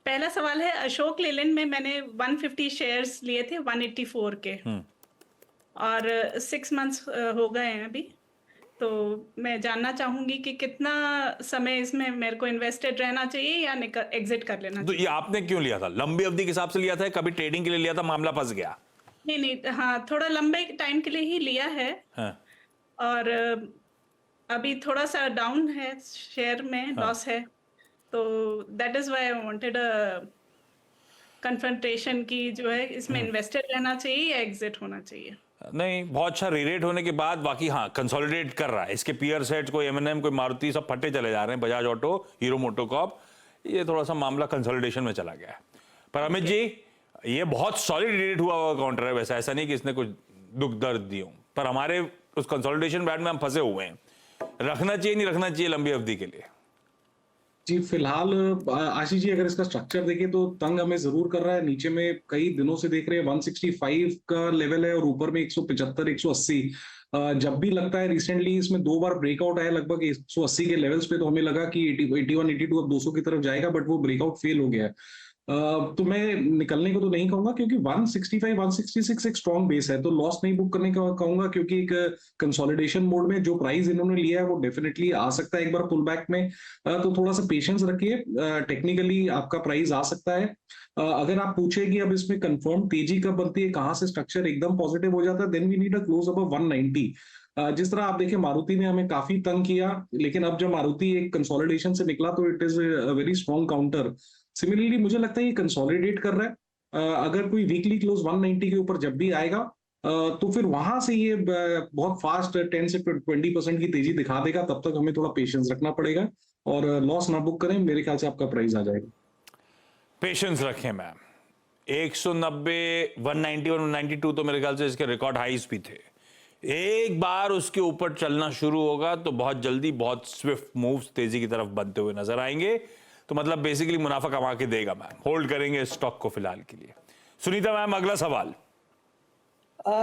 पहला सवाल है अशोक लेलैंड में मैंने 150 शेयर्स लिए थे 184 के, और 6 मंथ्स हो गए हैं अभी। तो मैं जानना चाहूंगी कि कितना समय इसमें मेरे को इन्वेस्टेड रहना चाहिए या एग्जिट कर लेना तो चाहिए। ये आपने क्यों लिया था? लंबी अवधि के हिसाब से लिया था, कभी ट्रेडिंग के लिए लिया था, मामला फंस गया? नहीं नहीं, हाँ थोड़ा लंबे टाइम के लिए ही लिया है। हाँ, और अभी थोड़ा सा डाउन है, शेयर में हाँ। लॉस है। तो that is why I wanted a confrontation की जो है इसमें इन्वेस्टेड रहना चाहिए या एग्जिट होना चाहिए। नहीं, बहुत अच्छा रीरेट होने के बाद बाकी हाँ कंसोलिडेट कर रहा है। इसके पीयर सेट कोई एमएनएम, कोई मारुति, सब फटे चले जा रहे हैं, बजाज ऑटो, हीरो मोटोकॉर्प, ये थोड़ा सा मामला कंसोलिडेशन में चला गया है। पर अमित जी, ये बहुत सॉलिड रीरेट हुआ हुआ काउंटर है, वैसा ऐसा नहीं कि इसने कुछ दुख दर्द दिए, पर हमारे उस कंसोलिडेशन बैंड में हम फंसे हुए हैं। रखना चाहिए नहीं रखना चाहिए लंबी अवधि के लिए? जी, फिलहाल आशीष जी, अगर इसका स्ट्रक्चर देखें तो तंग हमें जरूर कर रहा है। नीचे में कई दिनों से देख रहे हैं 165 का लेवल है और ऊपर में 175 180। जब भी लगता है, रिसेंटली इसमें 2 बार ब्रेकआउट आया लगभग 180 के लेवल्स पे, तो हमें लगा कि 81 82 अब 200 की तरफ जाएगा, बट वो ब्रेकआउट फेल हो गया है। तो मैं निकलने को तो नहीं कहूंगा, क्योंकि 165 166 एक स्ट्रॉन्ग बेस है, तो लॉस नहीं बुक करने का कहूंगा, क्योंकि एक कंसोलिडेशन मोड में जो प्राइस इन्होंने लिया है वो डेफिनेटली आ सकता है एक बार पुल बैक में। तो थोड़ा सा पेशेंस रखिए, टेक्निकली आपका प्राइस आ सकता है। अगर आप पूछे कि अब इसमें कंफर्म तेजी कब बनती है, कहां से स्ट्रक्चर एकदम पॉजिटिव हो जाता है, then we need a close above 190। जिस तरह आप देखिए, मारुति ने हमें काफी तंग किया, लेकिन अब जब मारुति एक कंसोलिडेशन से निकला तो it is a very strong counter. Similarly मुझे लगता है ये कंसोलिडेट कर रहा है। अगर कोई वीकली क्लोज 190 के ऊपर जब भी आएगा, तो फिर वहां से ये बहुत फास्ट 10 से 20% की तेजी दिखा देगा। तब तक हमें थोड़ा पेशेंस रखना पड़ेगा और लॉस ना बुक करें, मेरे ख्याल से आपका प्राइस आ जाएगा। पेशेंस रखें मैम। 190, 191, 192 तो मेरे ख्याल से इसके रिकॉर्ड हाईज भी थे। एक बार उसके ऊपर चलना शुरू होगा तो बहुत जल्दी बहुत स्विफ्ट मूव्स तेजी की तरफ बनते हुए नजर आएंगे। तो मतलब बेसिकली मुनाफा कमा के देगा मैम। होल्ड करेंगे स्टॉक को फिलहाल के लिए। सुनीता मैम, अगला सवाल।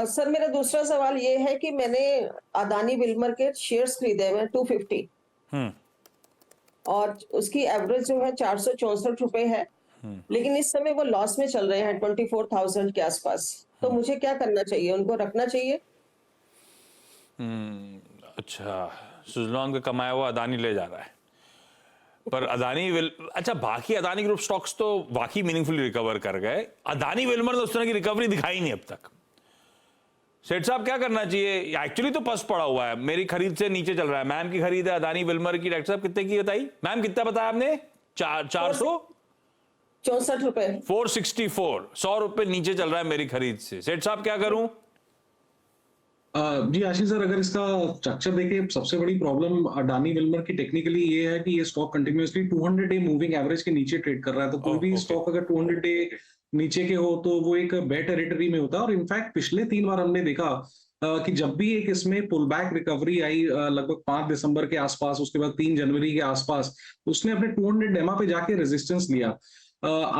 सर, मेरा दूसरा सवाल ये है कि मैंने अदानी विल्मर के शेयर्स खरीदे हैं 250, और उसकी एवरेज जो है 464 रुपए है, लेकिन इस समय वो लॉस में चल रहे हैं 24,000 के आसपास। तो मुझे क्या करना चाहिए? उनको रखना चाहिए? अच्छा, सुजलॉन का कमाया हुआ अदानी ले जा रहा है, पर अदानी अच्छा, बाकी अदानी ग्रुप स्टॉक्स तो वाकई मीनिंगफुली रिकवर कर गए। अदानी विल्मर ने उस तरह की रिकवरी दिखाई नहीं अब तक। सेठ साहब, क्या करना चाहिए? एक्चुअली तो पस पड़ा हुआ है, मेरी खरीद से नीचे चल रहा है। मैम की खरीद है अदानी विल्मर की, डॉक्टर साहब कितने की बताई? मैम कितना बताया आपने? 464 रुपए। 464, 100 रुपए नीचे चल रहा है मेरी खरीद से। सेठ साहब क्या करूं? जी आशीष सर, अगर इसका स्ट्रक्चर देखें, सबसे बड़ी प्रॉब्लम अडानी विल्मर की टेक्निकली ये है कि ये stock continuously 200 day moving average के नीचे ट्रेड कर रहा है। तो कोई भी स्टॉक अगर 200 डे नीचे के हो तो वो एक बेड टेरिटरी में होता है। और इनफैक्ट पिछले 3 बार हमने देखा कि जब भी एक इसमें पुल बैक रिकवरी आई, लगभग 5 दिसंबर के आसपास, उसके बाद 3 जनवरी के आसपास, उसने अपने 200 डेमा पे जाके रेजिस्टेंस लिया।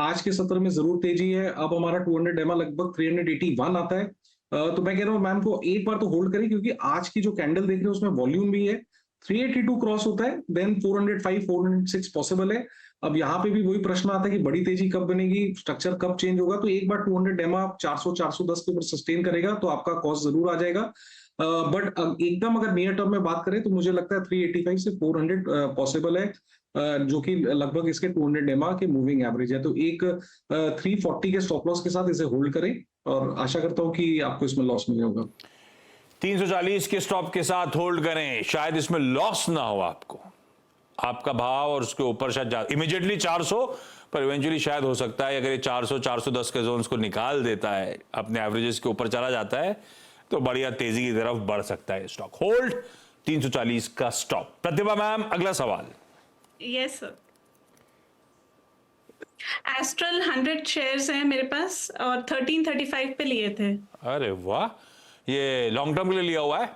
आज के सत्र में जरूर तेजी है। अब हमारा 200 डेमा लगभग 381 आता है। तो मैं कह रहा हूँ मैम को एक बार तो होल्ड करें, क्योंकि आज की जो कैंडल देख रहे हैं उसमें वॉल्यूम भी है। 382 क्रॉस होता है, देन 405 406 पॉसिबल है। अब यहाँ पे भी वही प्रश्न आता है कि बड़ी तेजी कब बनेगी, स्ट्रक्चर कब चेंज होगा। तो एक बार 200 डेमा 400 410 के ऊपर सस्टेन करेगा तो आपका कॉस्ट जरूर आ जाएगा। बट एकदम अगर नियर टर्म में बात करें तो मुझे लगता है 385 से 400 पॉसिबल है, जो कि लगभग इसके 200 डेमा के मूविंग एवरेज है। तो एक 340 के स्टॉप लॉस के साथ इसे होल्ड करें और आशा करता हूं कि आपको इसमें लॉस नहीं होगा। 340 के स्टॉप के साथ होल्ड करें, शायद इसमें लॉस ना हो आपको। आपका भाव और उसके ऊपर शायद इमीडिएटली 400, पर इवेंचुअली शायद हो सकता है अगर ये 400 410 के जोन्स को निकाल देता है, अपने एवरेजेस के ऊपर चला जाता है, तो बढ़िया तेजी की तरफ बढ़ सकता है स्टॉक। होल्ड 340 का स्टॉप। प्रतिभा मैम, अगला सवाल। Yes sir. एस्ट्रल 100 शेयर्स हैं मेरे पास और 1335 पे लिए थे। अरे वाह, ये लॉन्ग टर्म के लिए लिया हुआ है?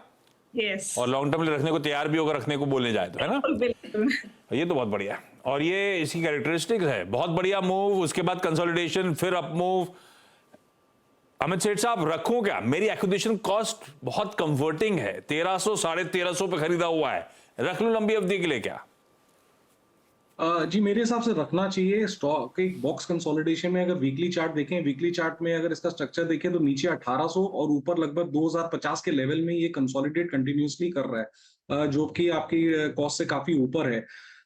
यस। और लॉन्ग टर्म के लिए रखने को तैयार भी होगा, रखने को बोलने जाए तो, है ना? बिल्कुल। ये तो बहुत बढ़िया है। और ये इसकी कैरेक्टरिस्टिक है, बहुत बढ़िया मूव, उसके बाद कंसोलिडेशन, फिर अप मूव। अमित सेठ साहब, रखूं क्या? मेरी एक्विजिशन कॉस्ट बहुत कंफर्टिंग है, 1300 1350 पे खरीदा हुआ है, रख लूं लंबी अवधि के लिए क्या? जी मेरे हिसाब से रखना चाहिए स्टॉक एक बॉक्स कंसोलिडेशन में। अगर वीकली चार्ट देखें, वीकली चार्ट में अगर इसका स्ट्रक्चर देखें तो नीचे 1800 और ऊपर लगभग 2050 के लेवल में ये कंसोलिडेट कंटिन्यूअसली कर रहा है, जो कि आपकी कॉस्ट से काफी ऊपर है।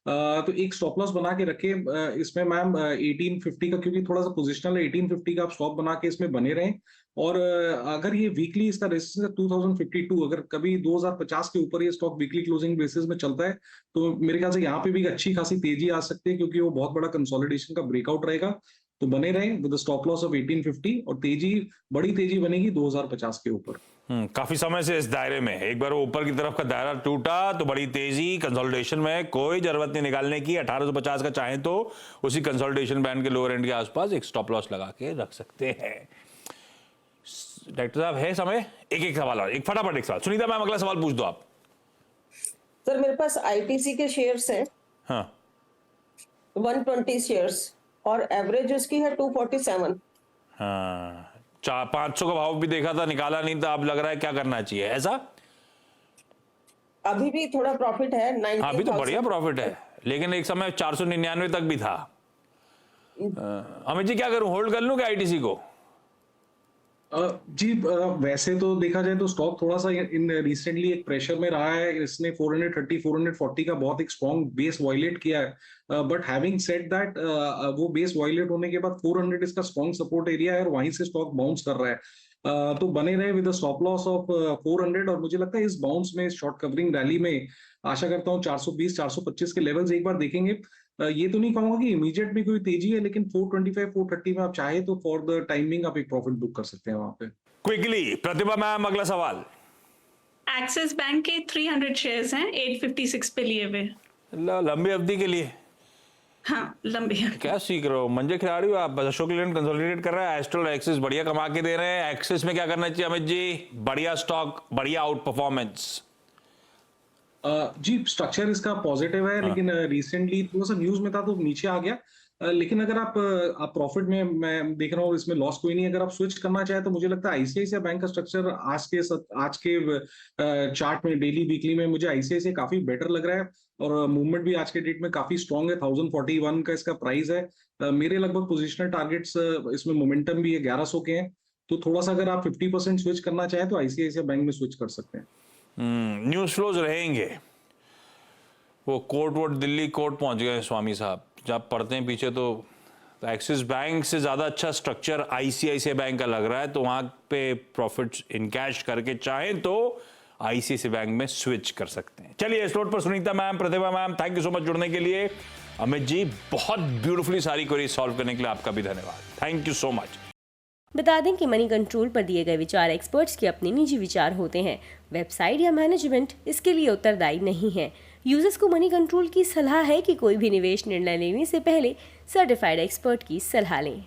तो एक स्टॉप लॉस बना के रखे इसमें मैम 1850 का, क्योंकि थोड़ा सा पोजिशनल है। 1850 का आप स्टॉप बना के इसमें बने रहें। और अगर ये वीकली इसका रेजिस्टेंस 2052, अगर कभी 2050 के ऊपर ये स्टॉक वीकली क्लोजिंग बेसिस में चलता है तो मेरे ख्याल से यहाँ पे भी अच्छी खासी तेजी आ सकती है, क्योंकि वो बहुत बड़ा कंसोलिडेशन का ब्रेकआउट रहेगा। तो बने रहें विद स्टॉप लॉस ऑफ 1850 और बड़ी तेजी बनेगी 2050 के ऊपर। काफी समय से इस दायरे में, एक बार वो ऊपर की तरफ का दायरा टूटा तो बड़ी तेजी कंसोलिडेशन में, कोई जरूरत नहीं निकालने की। 1850 का चाहे तो उसी कंसोलिडेशन बैंड के लोअर एंड के आसपास एक स्टॉप लॉस लगा के रख सकते हैं। डॉक्टर साहब है समय, एक सवाल और, एक फटाफट एक सवाल। सुनीता मैम अगला सवाल पूछ दो आप। सर मेरे पास आईटीसी के शेयर्स हैं, हाँ 120 शेयर्स, और एवरेज उसकी है 247। हाँ 500 का भाव भी देखा था, निकाला नहीं था, अब लग रहा है क्या करना चाहिए ऐसा? अभी भी थोड़ा प्रॉफिट है, 19,000। हाँ अभी तो बढ़िया प्रॉफिट है, लेकिन एक समय 499 तक भी था। अमित जी क्या करूं, होल्ड कर लूं क्या आईटीसी को? जी वैसे तो देखा जाए तो स्टॉक थोड़ा सा इन रिसेंटली एक प्रेशर में रहा है। इसने 430 440 का बहुत एक स्ट्रॉन्ग बेस वायलेट किया है। बट हैविंग सेड दैट वो बेस वायलेट होने के बाद 400 इसका स्ट्रॉन्ग सपोर्ट एरिया है और वहीं से स्टॉक बाउंस कर रहा है। तो बने रहे विद स्टॉप लॉस ऑफ 400। और मुझे लगता है इस बाउंस में, शॉर्ट कवरिंग रैली में आशा करता हूँ 420 425 के लेवल्स एक बार देखेंगे। ये तो नहीं कहूंगा कि इमीडिएट में कोई तेजी है, लेकिन 425 430 में आप चाहे तो फॉर द टाइमिंग आप एक प्रॉफिट बुक कर सकते हैं वहां पे। क्विकली प्रतिभा मैम अगला सवाल। एक्सिस बैंक के 300 शेयर्स हैं, 856 पे लिए हुए। लंबी अवधि के लिए? हाँ लंबी है। क्या सीख रहे हो, मंजे खिलाड़ी हो आप। अशोक लेलैंड कंसोलिडेट कर रहा है, एस्ट्रल एक्सिस बढ़िया कमा के दे रहे हैं। एक्सिस में क्या करना चाहिए अमित जी? बढ़िया स्टॉक, बढ़िया आउट परफॉर्मेंस। जी स्ट्रक्चर इसका पॉजिटिव है, लेकिन रिसेंटली थोड़ा सा न्यूज में था तो नीचे आ गया। लेकिन अगर आप प्रॉफिट में, मैं देख रहा हूँ इसमें लॉस कोई नहीं। अगर आप स्विच करना चाहे तो मुझे लगता है आईसीआईसीआई बैंक का स्ट्रक्चर आज के चार्ट में, डेली वीकली में मुझे आईसीआईसीआई काफी बेटर लग रहा है। और मूवमेंट भी आज के डेट में काफी स्ट्रॉन्ग है। 1041 का इसका प्राइस है। मेरे लगभग पोजिशनल टारगेट्स इसमें मोमेंटम भी है 1100 के हैं। तो थोड़ा सा अगर आप 50% स्विच करना चाहें तो आईसीआईसीआई बैंक में स्विच कर सकते हैं। न्यूज फ्लोज रहेंगे। वो कोर्ट वोट, दिल्ली कोर्ट पहुंच गए स्वामी साहब, जब पढ़ते हैं पीछे तो एक्सिस बैंक से ज्यादा अच्छा स्ट्रक्चर आईसीआईसीआई बैंक का लग रहा है। तो वहां पे प्रॉफिट्स इन कैश करके चाहें तो आईसीआईसीआई बैंक में स्विच कर सकते हैं। चलिए इस नोट पर Sunita ma'am, Pratibha ma'am, thank you so much जुड़ने के लिए। अमित जी बहुत ब्यूटीफुली सारी क्वेरी सॉल्व करने के लिए आपका भी धन्यवाद। Thank you so much. बता दें कि मनी कंट्रोल पर दिए गए विचार एक्सपर्ट्स के अपने निजी विचार होते हैं। वेबसाइट या मैनेजमेंट इसके लिए उत्तरदायी नहीं है। यूजर्स को मनी कंट्रोल की सलाह है कि कोई भी निवेश निर्णय लेने से पहले सर्टिफाइड एक्सपर्ट की सलाह लें।